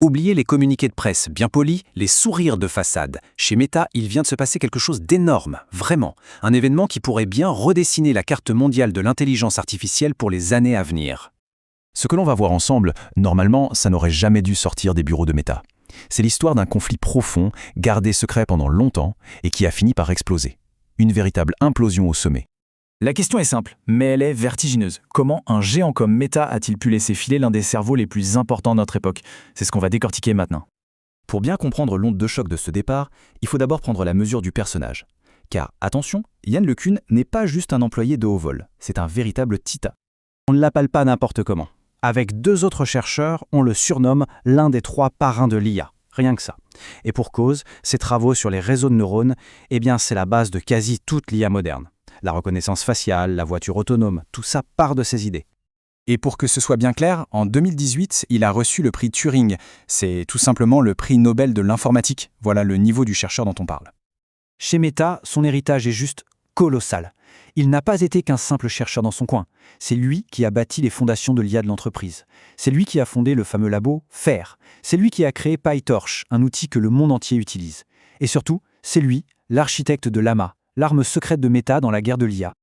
Oubliez les communiqués de presse bien polis, les sourires de façade. Chez Meta, il vient de se passer quelque chose d'énorme, vraiment. Un événement qui pourrait bien redessiner la carte mondiale de l'intelligence artificielle pour les années à venir. Ce que l'on va voir ensemble, normalement, ça n'aurait jamais dû sortir des bureaux de Meta. C'est l'histoire d'un conflit profond, gardé secret pendant longtemps, et qui a fini par exploser. Une véritable implosion au sommet. La question est simple, mais elle est vertigineuse. Comment un géant comme Meta a-t-il pu laisser filer l'un des cerveaux les plus importants de notre époque? C'est ce qu'on va décortiquer maintenant. Pour bien comprendre l'onde de choc de ce départ, il faut d'abord prendre la mesure du personnage. Car, attention, Yann LeCun n'est pas juste un employé de haut vol, c'est un véritable titan. On ne l'appelle pas n'importe comment. Avec 2 autres chercheurs, on le surnomme l'un des 3 parrains de l'IA. Rien que ça. Et pour cause, ses travaux sur les réseaux de neurones, c'est la base de quasi toute l'IA moderne. La reconnaissance faciale, la voiture autonome, tout ça part de ses idées. Et pour que ce soit bien clair, en 2018, il a reçu le prix Turing. C'est tout simplement le prix Nobel de l'informatique. Voilà le niveau du chercheur dont on parle. Chez Meta, son héritage est juste colossal. Il n'a pas été qu'un simple chercheur dans son coin. C'est lui qui a bâti les fondations de l'IA de l'entreprise. C'est lui qui a fondé le fameux labo FAIR. C'est lui qui a créé PyTorch, un outil que le monde entier utilise. Et surtout, c'est lui, l'architecte de Llama, l'arme secrète de Meta dans la guerre de l'IA.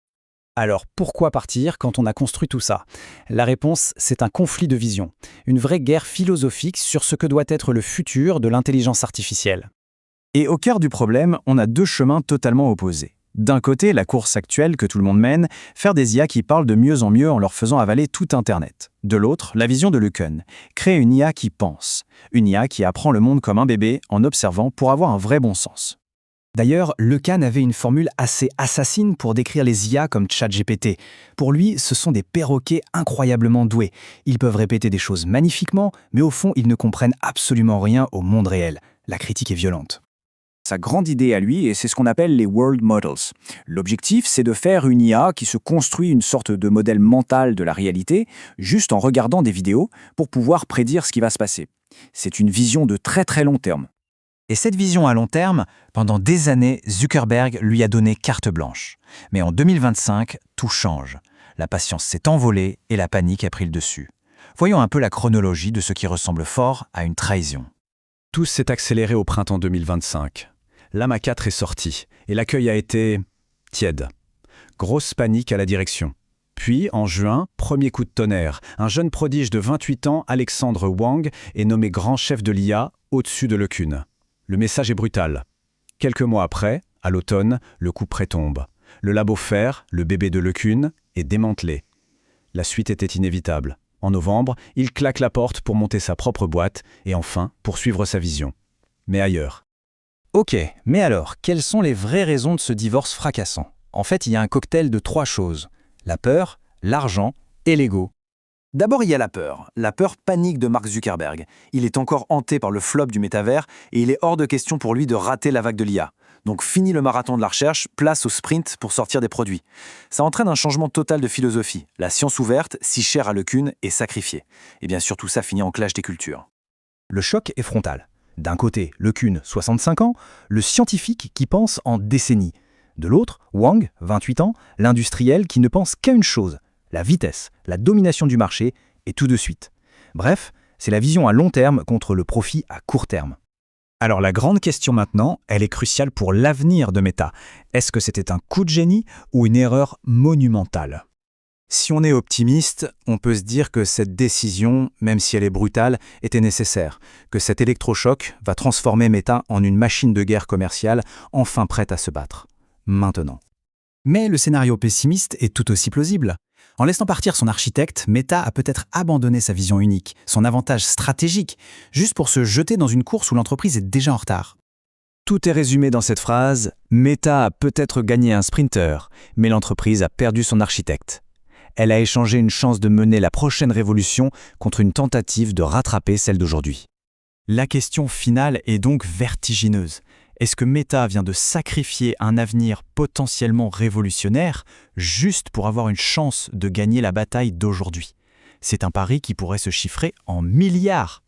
Alors pourquoi partir quand on a construit tout ça? La réponse, c'est un conflit de vision, une vraie guerre philosophique sur ce que doit être le futur de l'intelligence artificielle. Et au cœur du problème, on a 2 chemins totalement opposés. D'un côté, la course actuelle que tout le monde mène, faire des IA qui parlent de mieux en mieux en leur faisant avaler tout Internet. De l'autre, la vision de LeCun, créer une IA qui pense, une IA qui apprend le monde comme un bébé en observant pour avoir un vrai bon sens. D'ailleurs, LeCun avait une formule assez assassine pour décrire les IA comme ChatGPT. Pour lui, ce sont des perroquets incroyablement doués. Ils peuvent répéter des choses magnifiquement, mais au fond, ils ne comprennent absolument rien au monde réel. La critique est violente. Sa grande idée à lui, et c'est ce qu'on appelle les World Models. L'objectif, c'est de faire une IA qui se construit une sorte de modèle mental de la réalité, juste en regardant des vidéos, pour pouvoir prédire ce qui va se passer. C'est une vision de très très long terme. Et cette vision à long terme, pendant des années, Zuckerberg lui a donné carte blanche. Mais en 2025, tout change. La patience s'est envolée et la panique a pris le dessus. Voyons un peu la chronologie de ce qui ressemble fort à une trahison. Tout s'est accéléré au printemps 2025. Llama 4 est sorti et l'accueil a été tiède. Grosse panique à la direction. Puis, en juin, premier coup de tonnerre. Un jeune prodige de 28 ans, Alexandre Wang, est nommé grand chef de l'IA au-dessus de LeCun. Le message est brutal. Quelques mois après, à l'automne, le coup près tombe. Le labo FAIR, le bébé de LeCun, est démantelé. La suite était inévitable. En novembre, il claque la porte pour monter sa propre boîte et enfin poursuivre sa vision. Mais ailleurs. Ok, mais alors, quelles sont les vraies raisons de ce divorce fracassant? En fait, il y a un cocktail de 3 choses. La peur, l'argent et l'ego. D'abord, il y a la peur panique de Mark Zuckerberg. Il est encore hanté par le flop du métavers et il est hors de question pour lui de rater la vague de l'IA. Donc fini le marathon de la recherche, place au sprint pour sortir des produits. Ça entraîne un changement total de philosophie. La science ouverte, si chère à LeCun, est sacrifiée. Et bien sûr, tout ça finit en clash des cultures. Le choc est frontal. D'un côté, LeCun, 65 ans, le scientifique qui pense en décennies. De l'autre, Wang, 28 ans, l'industriel qui ne pense qu'à une chose, la vitesse, la domination du marché, et tout de suite. Bref, c'est la vision à long terme contre le profit à court terme. Alors la grande question maintenant, elle est cruciale pour l'avenir de Meta. Est-ce que c'était un coup de génie ou une erreur monumentale? Si on est optimiste, on peut se dire que cette décision, même si elle est brutale, était nécessaire, que cet électrochoc va transformer Meta en une machine de guerre commerciale enfin prête à se battre. Maintenant. Mais le scénario pessimiste est tout aussi plausible. En laissant partir son architecte, Meta a peut-être abandonné sa vision unique, son avantage stratégique, juste pour se jeter dans une course où l'entreprise est déjà en retard. Tout est résumé dans cette phrase « Meta a peut-être gagné un sprinter, mais l'entreprise a perdu son architecte. Elle a échangé une chance de mener la prochaine révolution contre une tentative de rattraper celle d'aujourd'hui. » La question finale est donc vertigineuse. Est-ce que Meta vient de sacrifier un avenir potentiellement révolutionnaire juste pour avoir une chance de gagner la bataille d'aujourd'hui? C'est un pari qui pourrait se chiffrer en milliards.